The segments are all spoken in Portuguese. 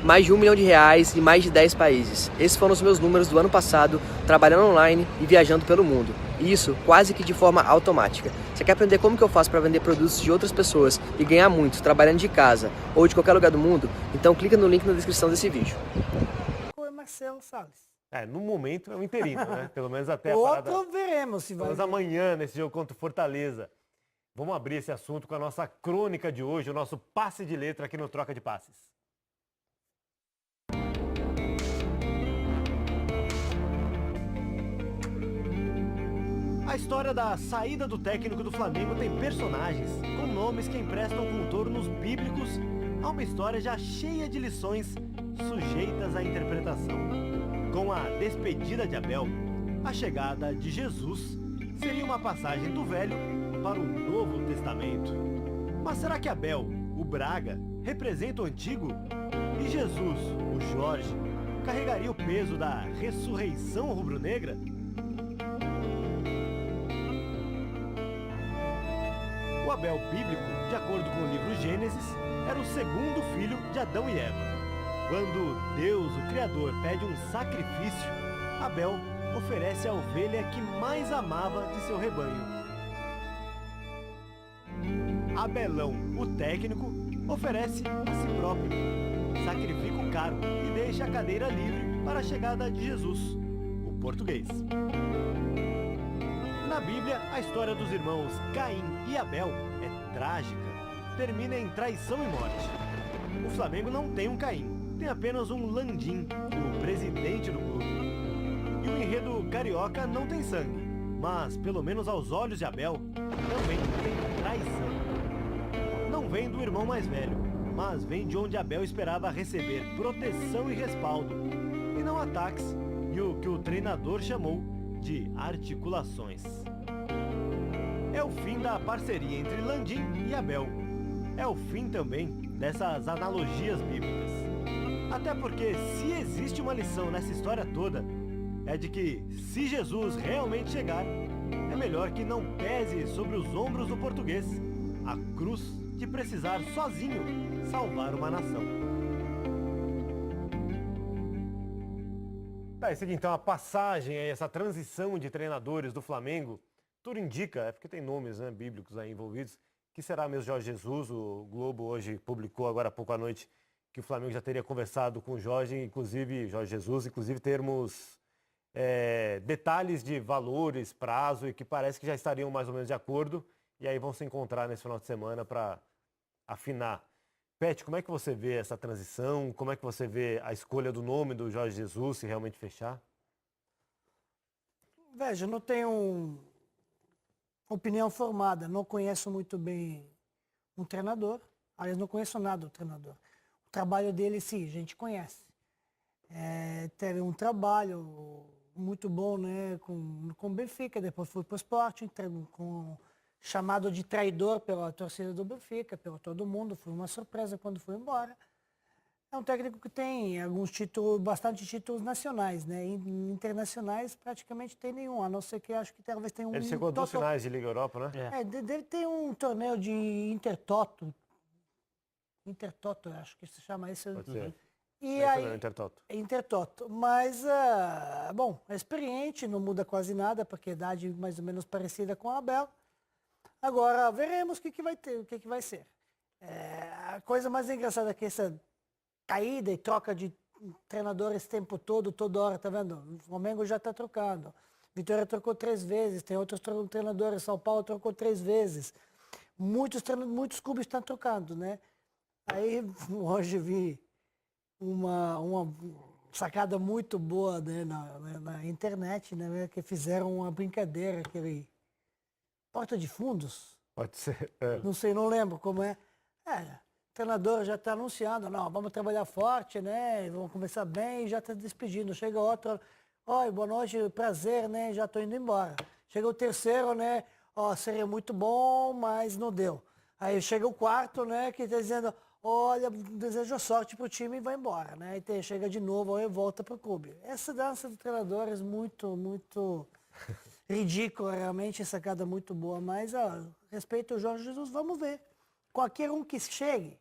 mais de R$1 milhão em mais de 10 países. Esses foram os meus números do ano passado, trabalhando online e viajando pelo mundo. E isso quase que de forma automática. Você quer aprender como que eu faço para vender produtos de outras pessoas e ganhar muito trabalhando de casa ou de qualquer lugar do mundo? Então clica no link na descrição desse vídeo. O Marcelo Salles. No momento é um interino, né? Pelo menos até a Outro parada. veremos se vai. Mas amanhã, nesse jogo contra o Fortaleza. Vamos abrir esse assunto com a nossa crônica de hoje, o nosso passe de letra aqui no Troca de Passes. A história da saída do técnico do Flamengo tem personagens com nomes que emprestam contornos bíblicos a uma história já cheia de lições sujeitas à interpretação. Com a despedida de Abel, a chegada de Jesus seria uma passagem do Velho para o Novo Testamento. Mas será que Abel, o Braga, representa o Antigo? E Jesus, o Jorge, carregaria o peso da ressurreição rubro-negra? O Abel bíblico, de acordo com o livro Gênesis, era o segundo filho de Adão e Eva. Quando Deus, o Criador, pede um sacrifício, Abel oferece a ovelha que mais amava de seu rebanho. Abelão, o técnico, oferece a si próprio, sacrifica o cargo e deixa a cadeira livre para a chegada de Jesus, o português. Na Bíblia, a história dos irmãos Caim e Abel é trágica, termina em traição e morte. O Flamengo não tem um Caim, tem apenas um Landim, o presidente do clube. E o enredo carioca não tem sangue, mas, pelo menos aos olhos de Abel, também tem traição. Não vem do irmão mais velho, mas vem de onde Abel esperava receber proteção e respaldo, e não ataques e o que o treinador chamou de articulações. É o fim da parceria entre Landim e Abel. É o fim também dessas analogias bíblicas. Até porque, se existe uma lição nessa história toda, é de que, se Jesus realmente chegar, é melhor que não pese sobre os ombros do português a cruz de precisar sozinho salvar uma nação. É seguinte, então a passagem, essa transição de treinadores do Flamengo, tudo indica, é porque tem nomes, né, bíblicos aí envolvidos, que será mesmo Jorge Jesus. O Globo hoje publicou agora há pouco à noite que o Flamengo já teria conversado com o Jorge Jesus, inclusive termos detalhes de valores, prazo, e que parece que já estariam mais ou menos de acordo, e aí vão se encontrar nesse final de semana para afinar. Pet, como é que você vê essa transição? Como é que você vê a escolha do nome do Jorge Jesus, se realmente fechar? Veja, eu não tenho opinião formada, não conheço muito bem um treinador, aliás, não conheço nada do treinador. O trabalho dele, sim, a gente conhece. Teve um trabalho muito bom, né, com o Benfica, depois foi para o Sport, chamado de traidor pela torcida do Benfica, pelo todo mundo, foi uma surpresa quando foi embora. É um técnico que tem alguns títulos, bastante títulos nacionais, né? Internacionais praticamente tem nenhum, a não ser que acho que talvez tenha um... Ele chegou a 2 finais de Liga Europa, né? Deve ter um torneio de Intertoto, acho que se chama esse. Pode ser. E aí, Intertoto. Mas, bom, é experiente, não muda quase nada, porque a idade mais ou menos parecida com a Abel. Agora, veremos o que vai ter, o que vai ser. A coisa mais engraçada é que essa caída e troca de treinador esse tempo todo, toda hora, tá vendo? O Flamengo já está trocando. Vitória trocou 3 vezes, tem outros treinadores, São Paulo trocou 3 vezes. Muitos clubes estão trocando, né? Aí, hoje vi uma sacada muito boa, né, na internet, né, que fizeram uma brincadeira, aquele porta de fundos. Pode ser. Não sei, não lembro como é. O treinador já está anunciando, não, vamos trabalhar forte, né, vamos começar bem, e já está despedindo. Chega outro, oi, boa noite, prazer, né, já estou indo embora. Chega o terceiro, né, seria muito bom, mas não deu. Aí chega o quarto, né, que está dizendo, olha, desejo sorte para o time e vai embora, né, e chega de novo e volta para o clube. Essa dança de treinadores muito, muito ridícula, realmente, sacada muito boa, mas respeito ao Jorge Jesus, vamos ver. Qualquer um que chegue,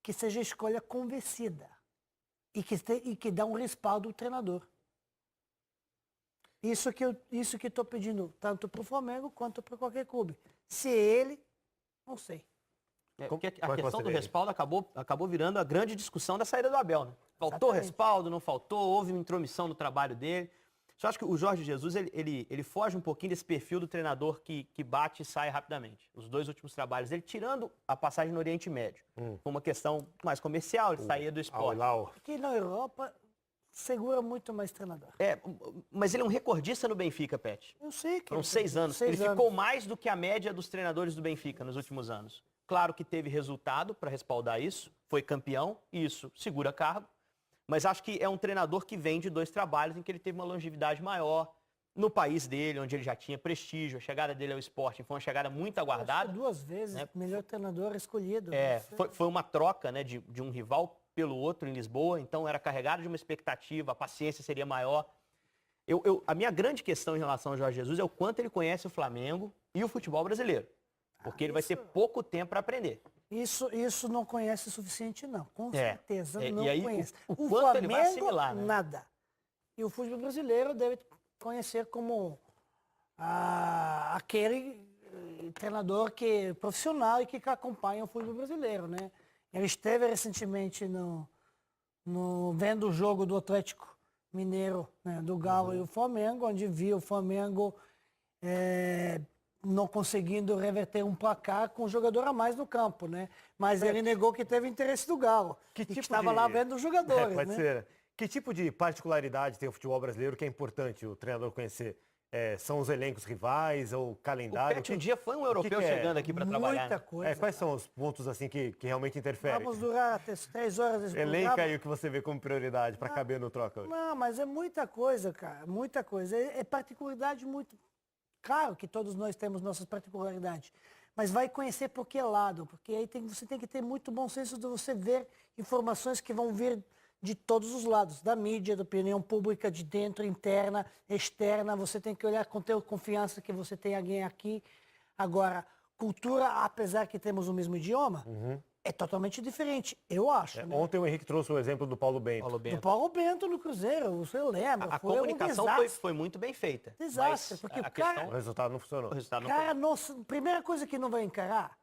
que seja escolha convencida. e que dá um respaldo ao treinador. Isso que estou pedindo tanto para o Flamengo quanto para qualquer clube. Se ele, não sei. Porque a questão do respaldo acabou virando a grande discussão da saída do Abel, né? Faltou respaldo, não faltou, houve uma intromissão no trabalho dele. Você acha que o Jorge Jesus, ele foge um pouquinho desse perfil do treinador que bate e sai rapidamente? Os 2 últimos trabalhos dele, tirando a passagem no Oriente Médio. Foi uma questão mais comercial, ele saía do esporte. Porque na Europa segura muito mais treinador. Mas ele é um recordista no Benfica, Pet. Eu sei que... Foram 6 anos. Ele ficou mais do que a média dos treinadores do Benfica nos últimos anos. Claro que teve resultado para respaldar isso, foi campeão, e isso segura cargo. Mas acho que é um treinador que vem de 2 trabalhos em que ele teve uma longevidade maior no país dele, onde ele já tinha prestígio. A chegada dele ao Sporting foi uma chegada muito aguardada. 2 vezes, né? Melhor treinador escolhido. Foi uma troca, né, de um rival pelo outro em Lisboa, então era carregado de uma expectativa, a paciência seria maior. A minha grande questão em relação ao Jorge Jesus é o quanto ele conhece o Flamengo e o futebol brasileiro. Porque ele vai ter pouco tempo para aprender. Isso não conhece o suficiente, não. Com certeza não conhece. O quanto Flamengo, ele vai assimilar, né? Nada. E o futebol brasileiro deve conhecer como aquele treinador profissional e que acompanha o futebol brasileiro, né? Ele esteve recentemente vendo o jogo do Atlético Mineiro, né, do Galo e o Flamengo, onde viu o Flamengo não conseguindo reverter um placar com um jogador a mais no campo, né? Mas ele negou que teve interesse do Galo, que estava lá vendo os jogadores, pode né? ser. Que tipo de particularidade tem o futebol brasileiro que é importante o treinador conhecer? São os elencos rivais ou o calendário? O Pet um dia foi um europeu chegando aqui para trabalhar. Muita coisa. Quais são os pontos assim que realmente interferem? Vamos durar até 3 horas desse Elenca programa. aí o que você vê como prioridade para caber no troca. Não, mas é muita coisa, cara. Muita coisa. É particularidade muito... Claro que todos nós temos nossas particularidades. Mas vai conhecer por que lado. Porque aí você tem que ter muito bom senso de você ver informações que vão vir de todos os lados. Da mídia, da opinião pública, de dentro, interna, externa. Você tem que olhar com ter confiança que você tem alguém aqui. Agora, cultura, apesar que temos o mesmo idioma... É totalmente diferente, eu acho. Né? Ontem o Henrique trouxe o exemplo do Paulo Bento. Do Paulo Bento no Cruzeiro, você lembra? A comunicação foi muito bem feita. Desastre, porque o resultado não funcionou. Nossa, primeira coisa que não vai encarar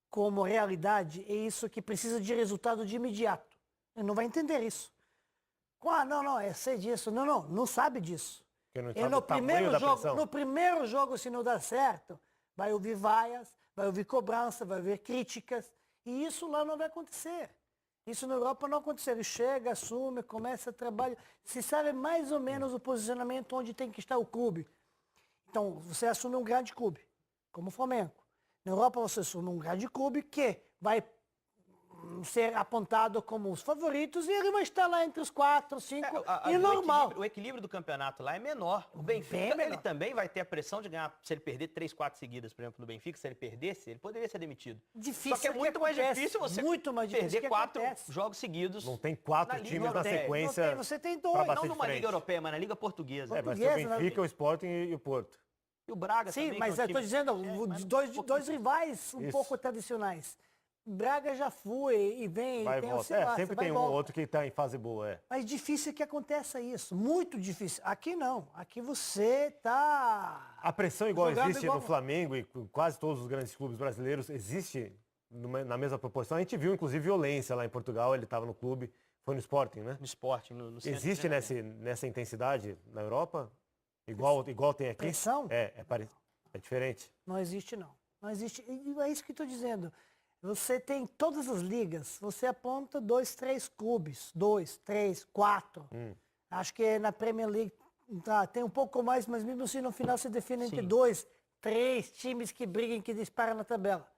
como realidade é isso que precisa de resultado de imediato. Ele não vai entender isso. Sei disso. Não sabe disso. E no primeiro jogo, se não dar certo, vai ouvir vaias, vai ouvir cobrança, vai ouvir críticas. E isso lá não vai acontecer. Isso na Europa não aconteceu. Ele chega, assume, começa a trabalhar. Se sabe mais ou menos o posicionamento onde tem que estar o clube. Então, você assume um grande clube, como o Flamengo. Na Europa, você assume um grande clube que vai ser apontado como os favoritos e ele vai estar lá entre os 4, 5 e normal. O equilíbrio do campeonato lá é menor. O Benfica, ele também vai ter a pressão de ganhar, se ele perder 3, 4 seguidas, por exemplo, no Benfica, se ele perdesse, ele poderia ser demitido. Difícil. Só que é muito mais difícil você perder 4 jogos seguidos. Não tem 4 times na sequência. Você tem 2. Não numa Liga Europeia, mas na Liga Portuguesa. Mas tem o Benfica, o Sporting e o Porto. E o Braga também. Sim, mas eu estou dizendo, dois rivais pouco tradicionais. Braga já foi e vem. Vai e volta. Sempre tem um ou outro que está em fase boa. Mas difícil que aconteça isso. Muito difícil. Aqui não. Aqui você está... A pressão igual existe no Flamengo e quase todos os grandes clubes brasileiros existe na mesma proporção. A gente viu, inclusive, violência lá em Portugal. Ele estava no clube. Foi no Sporting, né? No Sporting. No existe nessa intensidade na Europa? Igual tem aqui? Pressão? É diferente. Não existe, não. Não existe. E é isso que estou dizendo. Você tem todas as ligas, você aponta 2, 3 clubes, 2, 3, 4. Acho que na Premier League tem um pouco mais, mas mesmo assim no final se define entre 2, 3 times que brigam, que disparam na tabela.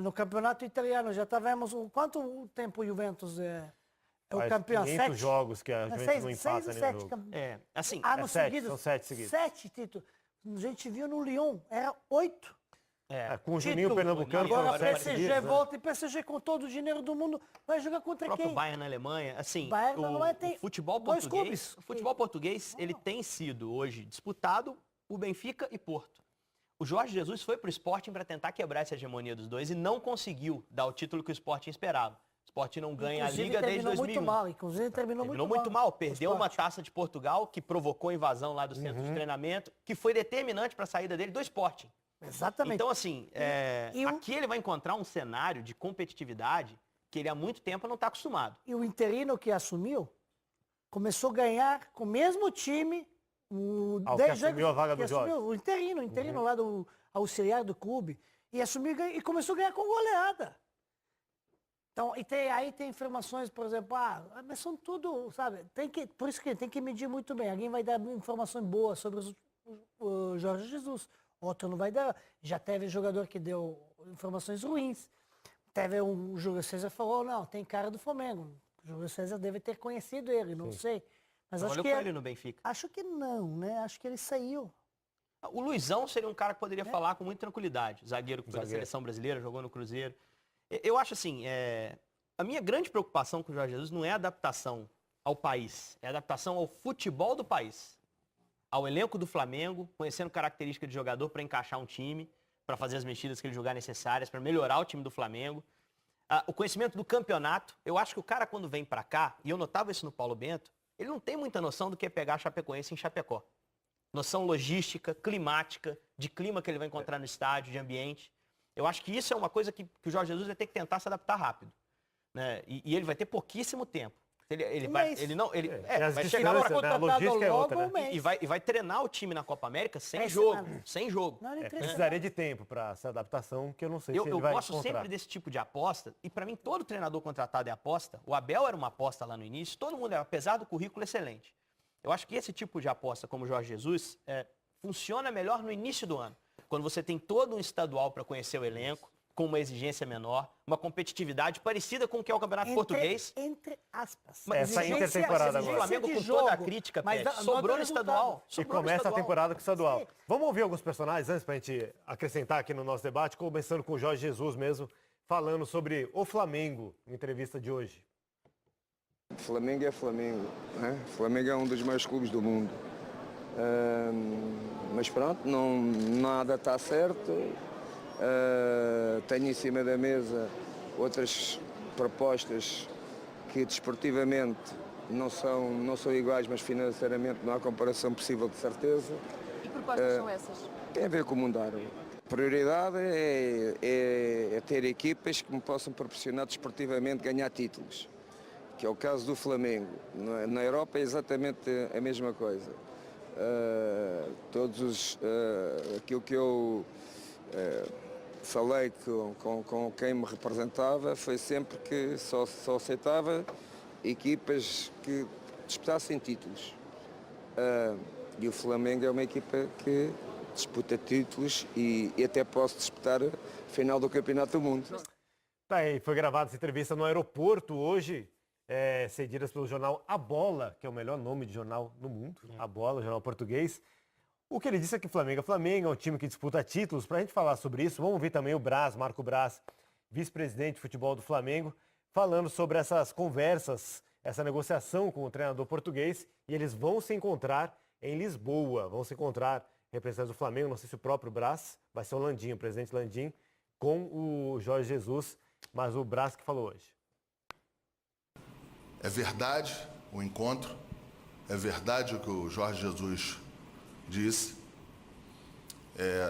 No campeonato italiano já tivemos quanto tempo o Juventus é o campeão? 500 jogos que a Juventus não empata no jogo. Seguidos, são 7 seguidos. 7 títulos. A gente viu no Lyon, era 8. Com o Juninho Pernambucano. Agora o PSG volta e o PSG com todo o dinheiro do mundo vai jogar contra quem? O Bayern na Alemanha. Assim, tem o futebol português, ele tem sido hoje disputado o Benfica e Porto. O Jorge Jesus foi para o Sporting para tentar quebrar essa hegemonia dos dois e não conseguiu dar o título que o Sporting esperava. Sport não ganha Inclusive, a Liga desde 2001. Muito mal. Inclusive, terminou muito mal. Perdeu uma taça de Portugal, que provocou a invasão lá do centro de treinamento, que foi determinante para a saída dele do Sporting. Exatamente. Então, assim, aqui ele vai encontrar um cenário de competitividade que ele há muito tempo não está acostumado. E o interino que assumiu começou a ganhar com o mesmo time. Que assumiu a vaga do Jorge. O interino lá do auxiliar do clube. E assumiu e começou a ganhar com goleada. Então, aí tem informações, por exemplo, mas são tudo, sabe? Por isso que tem que medir muito bem. Alguém vai dar informações boas sobre o Jorge Jesus. Outro não vai dar. Já teve jogador que deu informações ruins. Teve o Júlio César falou, não, tem cara do Flamengo. O Júlio César deve ter conhecido ele, não sei. Mas acho que ele no Benfica. Acho que não, né? Acho que ele saiu. O Luizão seria um cara que poderia falar com muita tranquilidade. Zagueiro que foi da seleção brasileira, jogou no Cruzeiro. Eu acho assim, a minha grande preocupação com o Jorge Jesus não é a adaptação ao país, é a adaptação ao futebol do país. Ao elenco do Flamengo, conhecendo característica de jogador para encaixar um time, para fazer as mexidas que ele julgar necessárias, para melhorar o time do Flamengo. O conhecimento do campeonato, eu acho que o cara quando vem para cá, e eu notava isso no Paulo Bento, ele não tem muita noção do que é pegar a Chapecoense em Chapecó. Noção logística, climática, de clima que ele vai encontrar no estádio, de ambiente. Eu acho que isso é uma coisa que o Jorge Jesus vai ter que tentar se adaptar rápido. Né? E ele vai ter pouquíssimo tempo. Vai chegar para contratar, a logística é outra, né? e vai treinar o time na Copa América sem jogo. Precisaria de tempo para essa adaptação, que eu não sei se ele vai encontrar. Eu gosto sempre desse tipo de aposta, e para mim todo treinador contratado é aposta. O Abel era uma aposta lá no início, todo mundo, apesar do currículo excelente. Eu acho que esse tipo de aposta, como o Jorge Jesus, funciona melhor no início do ano, quando você tem todo um estadual para conhecer o elenco, com uma exigência menor, uma competitividade parecida com o que é o Campeonato Português. Entre aspas. Essa intertemporada agora. O Flamengo com toda a crítica, sobrou no estadual. E começa a temporada com o estadual. Sim. Vamos ouvir alguns personagens antes para a gente acrescentar aqui no nosso debate, começando com o Jorge Jesus mesmo, falando sobre o Flamengo, na entrevista de hoje. Flamengo é Flamengo, né? Flamengo é um dos maiores clubes do mundo. Mas pronto, nada está certo. Tenho em cima da mesa outras propostas que desportivamente não são iguais, mas financeiramente não há comparação possível, de certeza. Que propostas são essas? Tem a ver com o mundo árabe. A prioridade é ter equipas que me possam proporcionar desportivamente ganhar títulos, que é o caso do Flamengo. Na Europa é exatamente a mesma coisa. Aquilo que eu falei com quem me representava foi sempre que só aceitava equipas que disputassem títulos. E o Flamengo é uma equipa que disputa títulos e até posso disputar a final do Campeonato do Mundo. Tá aí, foi gravada essa entrevista no aeroporto hoje, cedidas pelo jornal A Bola, que é o melhor nome de jornal no mundo, A Bola, jornal português. O que ele disse é que o Flamengo é um time que disputa títulos. Para a gente falar sobre isso, vamos ouvir também o Marco Braz, vice-presidente de futebol do Flamengo, falando sobre essas conversas, essa negociação com o treinador português. E eles vão se encontrar em Lisboa, vão se encontrar representantes do Flamengo, não sei se o próprio Braz, vai ser o Landim, o presidente Landim, com o Jorge Jesus, mas o Braz que falou hoje. É verdade o encontro, é verdade o que o Jorge Jesus disse,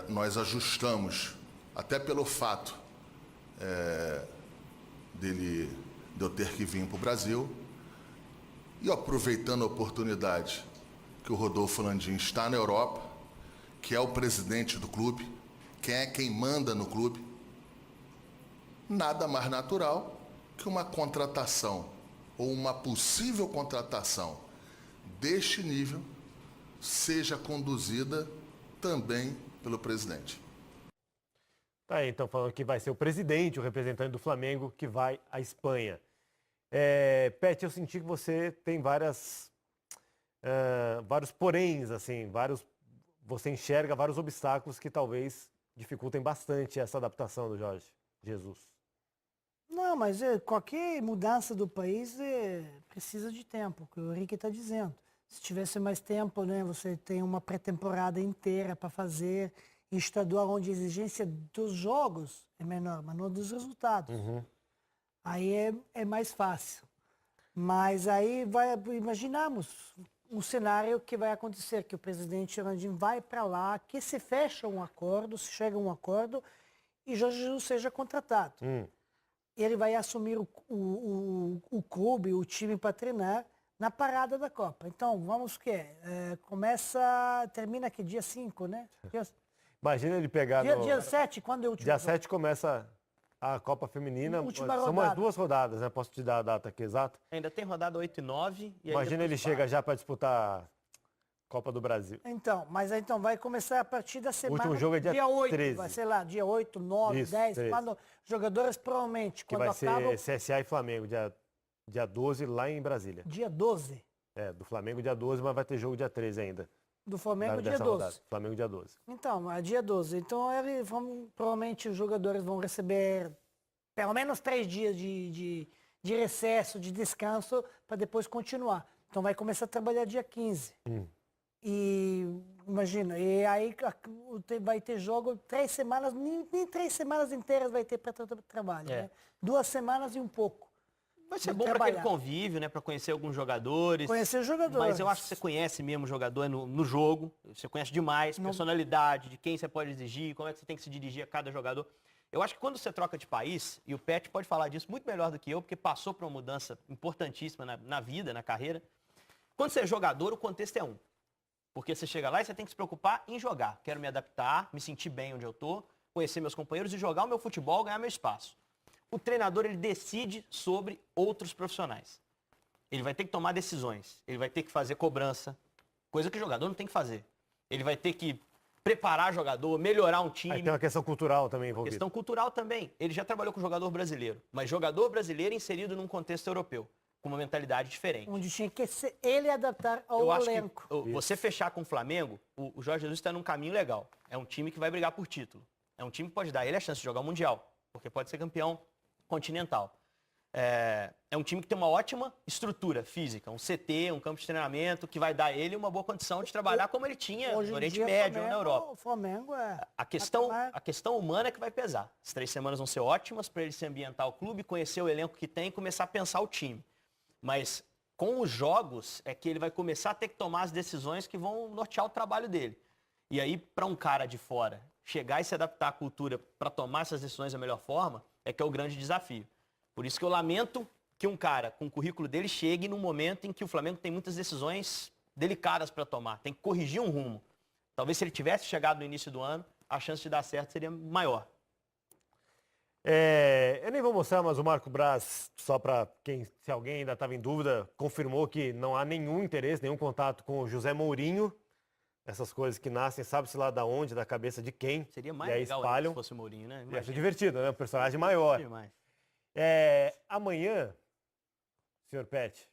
nós ajustamos, até pelo fato de eu ter que vir para o Brasil, e aproveitando a oportunidade que o Rodolfo Landim está na Europa, que é o presidente do clube, quem manda no clube, nada mais natural que uma contratação ou uma possível contratação deste nível seja conduzida também pelo presidente. Tá aí, então, falando que vai ser o presidente, o representante do Flamengo, que vai à Espanha. Pet, eu senti que você tem vários poréns, assim, você enxerga vários obstáculos que talvez dificultem bastante essa adaptação do Jorge Jesus. Não, mas qualquer mudança do país precisa de tempo, o que o Henrique está dizendo. Se tivesse mais tempo, né, você tem uma pré-temporada inteira para fazer, em estadual onde a exigência dos jogos é menor, mas não dos resultados. Aí é mais fácil. Mas aí imaginamos um cenário que vai acontecer, que o presidente Landim vai para lá, que se fecha um acordo, se chega a um acordo e Jorge Jesus seja contratado. Ele vai assumir o clube, o time para treinar na parada da Copa. Então, vamos o quê? Termina aqui dia 5, né? Imagina ele pegar Dia 7, quando é o último Dia jogo? 7 começa a Copa Feminina. Última São rodada. umas 2 rodadas, né? Posso te dar a data aqui exata? Ainda tem rodada 8 e 9. E aí Imagina ele depois chega para. já para disputar Copa do Brasil. Então, mas então vai começar a partir da semana. último jogo é dia 8, 13. vai ser lá, dia 8, 9, Isso, 10, 13. quando jogadores provavelmente, Que quando vai acabam, ser CSA e Flamengo, dia 12, lá em Brasília. dia 12, Do Flamengo dia 12, mas vai ter jogo dia 13 ainda. do Flamengo, dia dessa 12. rodada. Flamengo dia 12. Então, é dia 12. Então, provavelmente os jogadores vão receber pelo menos 3 dias de recesso, de descanso, para depois continuar. Então, vai começar a trabalhar dia 15. E imagina, e aí vai ter jogo 3 semanas, nem 3 semanas inteiras vai ter para trabalho. Né? 2 semanas e um pouco. Vai ser de bom para aquele trabalhar. convívio, né? Para conhecer alguns jogadores. Conhecer os jogadores. Mas eu acho que você conhece mesmo o jogador no jogo. Você conhece demais, personalidade, de quem você pode exigir, como é que você tem que se dirigir a cada jogador. Eu acho que quando você troca de país, e o Pet pode falar disso muito melhor do que eu, porque passou por uma mudança importantíssima na vida, na carreira. Quando você é jogador, o contexto é um. Porque você chega lá e você tem que se preocupar em jogar. Quero me adaptar, me sentir bem onde eu tô, conhecer meus companheiros e jogar o meu futebol, ganhar meu espaço. O treinador, ele decide sobre outros profissionais. Ele vai ter que tomar decisões. Ele vai ter que fazer cobrança, coisa que o jogador não tem que fazer. Ele vai ter que preparar jogador, melhorar um time. Aí tem uma questão cultural também envolvida. Questão cultural também. Ele já trabalhou com jogador brasileiro, mas jogador brasileiro inserido num contexto europeu, com uma mentalidade diferente. Onde tinha que ele adaptar ao Eu acho elenco. que você fechar com o Flamengo, o Jorge Jesus está num caminho legal. É um time que vai brigar por título. É um time que pode dar ele a chance de jogar o Mundial, porque pode ser campeão continental. É um time que tem uma ótima estrutura física, um CT, um campo de treinamento, que vai dar a ele uma boa condição de trabalhar como ele tinha Hoje no em Oriente dia, Médio ou na Europa. O Flamengo é... A questão humana é que vai pesar. As 3 semanas vão ser ótimas para ele se ambientar ao clube, conhecer o elenco que tem e começar a pensar o time. Mas com os jogos é que ele vai começar a ter que tomar as decisões que vão nortear o trabalho dele. E aí, para um cara de fora chegar e se adaptar à cultura para tomar essas decisões da melhor forma, é que é o grande desafio. Por isso que eu lamento que um cara com o currículo dele chegue num momento em que o Flamengo tem muitas decisões delicadas para tomar, tem que corrigir um rumo. Talvez se ele tivesse chegado no início do ano, a chance de dar certo seria maior. Eu nem vou mostrar, mas o Marco Braz, só para se alguém ainda estava em dúvida, confirmou que não há nenhum interesse, nenhum contato com o José Mourinho. Essas coisas que nascem, sabe-se lá da onde, da cabeça de quem. Seria mais e aí legal espalham. se fosse o Mourinho, né? Ia ser divertido, né? Um personagem maior. Demais. Amanhã, senhor Pet,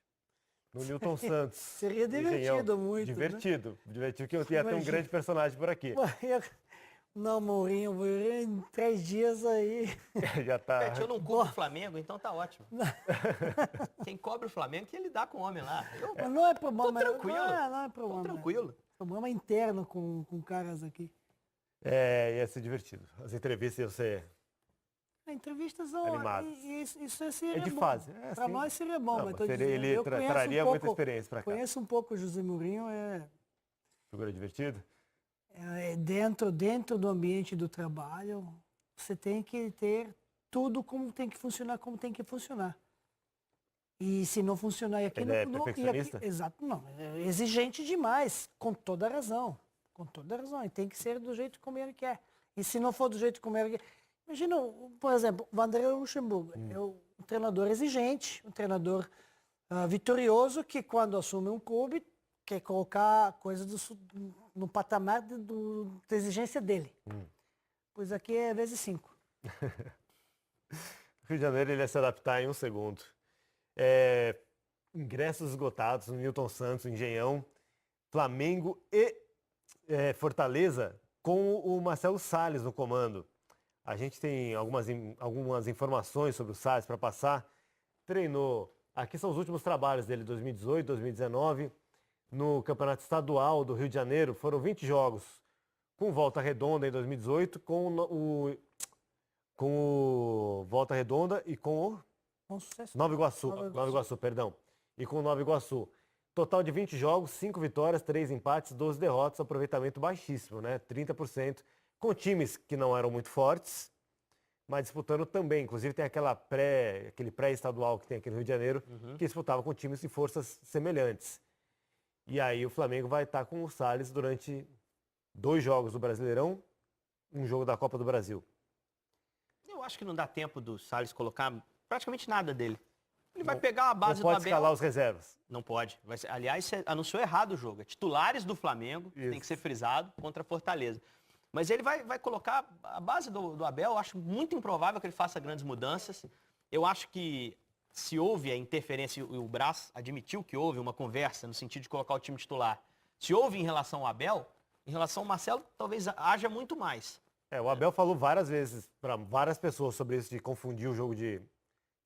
no Newton Santos. Seria divertido muito, Divertido. Divertido que eu ia ter um grande personagem por aqui. Não, Mourinho, em 3 dias aí... Já tá... Pet, eu não cubro o Flamengo, então tá ótimo. Quem cobre o Flamengo que ele dá com o homem lá. Mas não é problema. Tô tranquilo. Não é problema. Tô tranquilo. Problema interno com caras aqui. Ia ser divertido. As entrevistas iam ser... Entrevistas são... Animadas. Isso seria de bom. fase. Para nós seria bom. Não, mas mas ele traria muita experiência para cá. Conheço um pouco o José Mourinho. Figura divertida? Dentro do ambiente do trabalho, você tem que ter tudo como tem que funcionar. E se não funcionar... E aqui Ele é perfeccionista? Exato, não. É exigente demais, com toda razão. Com toda razão. E tem que ser do jeito como ele quer. E se não for do jeito como ele quer... Imagina, por exemplo, o Vanderlei Luxemburgo. É um treinador exigente, um treinador vitorioso, que quando assume um clube, quer colocar coisas no patamar da exigência dele. Pois aqui é vezes 5. Rio de Janeiro ele ia se adaptar em um segundo. Ingressos esgotados no Newton Santos, Engenhão, Flamengo e Fortaleza com o Marcelo Salles no comando. A gente tem algumas informações sobre o Salles para passar. Treinou, aqui são os últimos trabalhos dele, 2018, 2019, no Campeonato Estadual do Rio de Janeiro. Foram 20 jogos com Volta Redonda em 2018, com o Volta Redonda e com o Bom sucesso. Nova Iguaçu, perdão. E com o Nova Iguaçu. Total de 20 jogos, 5 vitórias, 3 empates, 12 derrotas, aproveitamento baixíssimo, né? 30%, com times que não eram muito fortes, mas disputando também. Inclusive tem aquele pré-estadual que tem aqui no Rio de Janeiro, que disputava com times de forças semelhantes. E aí o Flamengo vai estar com o Salles durante 2 jogos do Brasileirão, um jogo da Copa do Brasil. Eu acho que não dá tempo do Salles colocar praticamente nada dele. Ele vai pegar a base do Abel. Não pode escalar os reservas. Não pode. Aliás, você anunciou errado o jogo. É titulares do Flamengo, tem que ser frisado, contra a Fortaleza. Mas ele vai colocar a base do Abel. Eu acho muito improvável que ele faça grandes mudanças. Eu acho que se houve a interferência, e o Braz admitiu que houve uma conversa no sentido de colocar o time titular. Se houve em relação ao Abel, em relação ao Marcelo, talvez haja muito mais. O Abel falou várias vezes para várias pessoas sobre isso de confundir o jogo de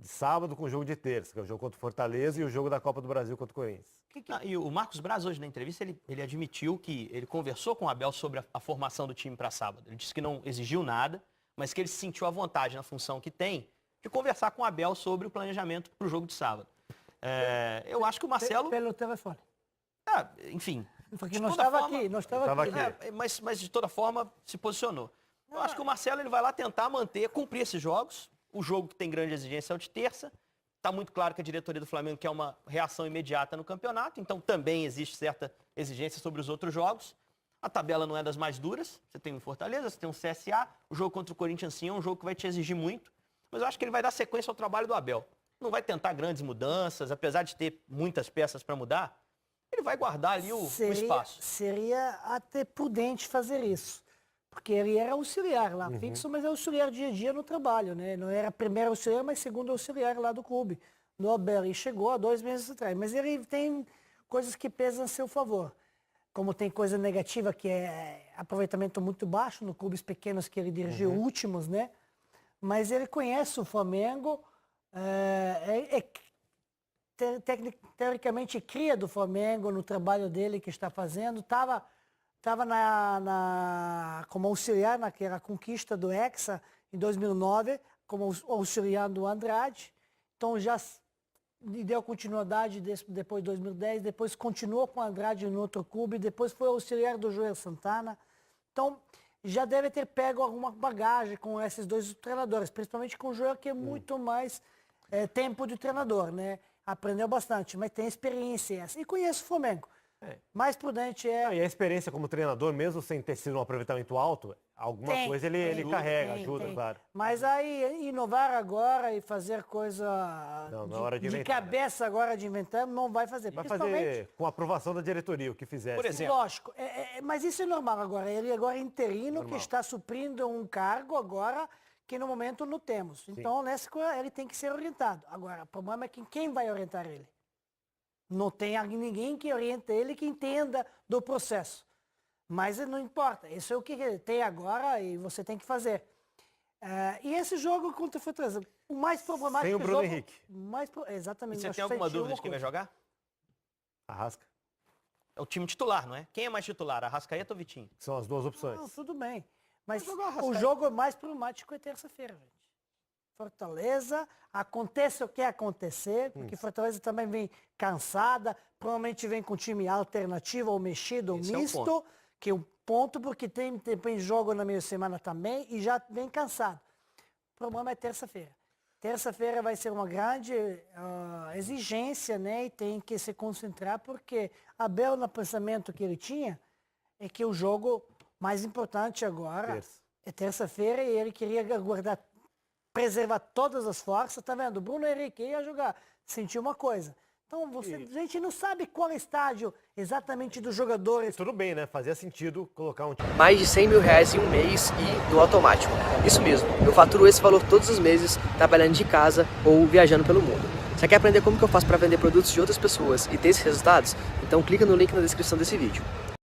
sábado com o jogo de terça, que é o jogo contra o Fortaleza e o jogo da Copa do Brasil contra o Corinthians. E o Marcos Braz, hoje na entrevista, ele admitiu que ele conversou com o Abel sobre a formação do time para sábado. Ele disse que não exigiu nada, mas que ele se sentiu à vontade na função que tem de conversar com o Abel sobre o planejamento para o jogo de sábado. Eu acho que o Marcelo... Pelo telefone. Enfim. Porque não estava aqui, não estava aqui. Mas de toda forma se posicionou. Eu acho que o Marcelo ele vai lá tentar cumprir esses jogos. O jogo que tem grande exigência é o de terça. Está muito claro que a diretoria do Flamengo quer uma reação imediata no campeonato, então também existe certa exigência sobre os outros jogos. A tabela não é das mais duras. Você tem o Fortaleza, você tem o CSA. O jogo contra o Corinthians, sim, é um jogo que vai te exigir muito. Mas eu acho que ele vai dar sequência ao trabalho do Abel. Não vai tentar grandes mudanças, apesar de ter muitas peças para mudar. Ele vai guardar ali o espaço. Seria até prudente fazer isso. Porque ele era auxiliar lá, fixo, mas é auxiliar dia a dia no trabalho, né? Não era primeiro auxiliar, mas segundo auxiliar lá do clube, no Abel. E chegou há 2 meses atrás. Mas ele tem coisas que pesam a seu favor. Como tem coisa negativa, que é aproveitamento muito baixo no clubes pequenos que ele dirigiu, últimos, né? Mas ele conhece o Flamengo, teoricamente cria do Flamengo no trabalho dele que está fazendo. Estava como auxiliar naquela conquista do Hexa em 2009, como auxiliar do Andrade. Então já deu continuidade depois de 2010, depois continuou com o Andrade no outro clube, depois foi auxiliar do Joel Santana. Então já deve ter pego alguma bagagem com esses 2 treinadores, principalmente com o Joel, que é muito mais tempo de treinador, né? Aprendeu bastante, mas tem experiência e conhece o Flamengo. Mais prudente é... E a experiência como treinador, mesmo sem ter sido um aproveitamento alto, alguma coisa ele carrega, ajuda, claro. Mas aí, inovar agora e fazer coisa de cabeça agora de inventar, não vai fazer. Vai fazer com a aprovação da diretoria, o que fizer. Por exemplo. Lógico, mas isso é normal agora. Ele agora é interino, que está suprindo um cargo agora que no momento não temos. Então, nessa coisa, ele tem que ser orientado. Agora, o problema é quem vai orientar ele. Não tem ninguém que oriente ele, que entenda do processo. Mas não importa. Isso é o que tem agora e você tem que fazer. E esse jogo contra o Fortaleza, o mais problemático... Sem o Bruno Henrique. Exatamente. E você tem alguma dúvida de quem vai jogar? Arrasca. É o time titular, não é? Quem é mais titular, Arrascaeta ou Vitinho? São as 2 opções. Não, tudo bem. Mas o jogo mais problemático é terça-feira, gente. Fortaleza, aconteça o que acontecer, porque Fortaleza também vem cansada, provavelmente vem com time alternativo, ou mexido, ou misto, que é um ponto, porque tem jogo na meia semana também, e já vem cansado. O problema é terça-feira. Terça-feira vai ser uma grande exigência, né, e tem que se concentrar, porque Abel, no pensamento que ele tinha, é que o jogo mais importante agora é terça-feira, e ele queria preservar todas as forças, tá vendo? O Bruno Henrique ia jogar, sentiu uma coisa. Então, a gente não sabe qual estágio exatamente dos jogadores. Tudo bem, né? Fazia sentido colocar um time. Mais de R$100 mil em um mês e no automático. Isso mesmo, eu faturo esse valor todos os meses, trabalhando de casa ou viajando pelo mundo. Você quer aprender como que eu faço para vender produtos de outras pessoas e ter esses resultados? Então clica no link na descrição desse vídeo.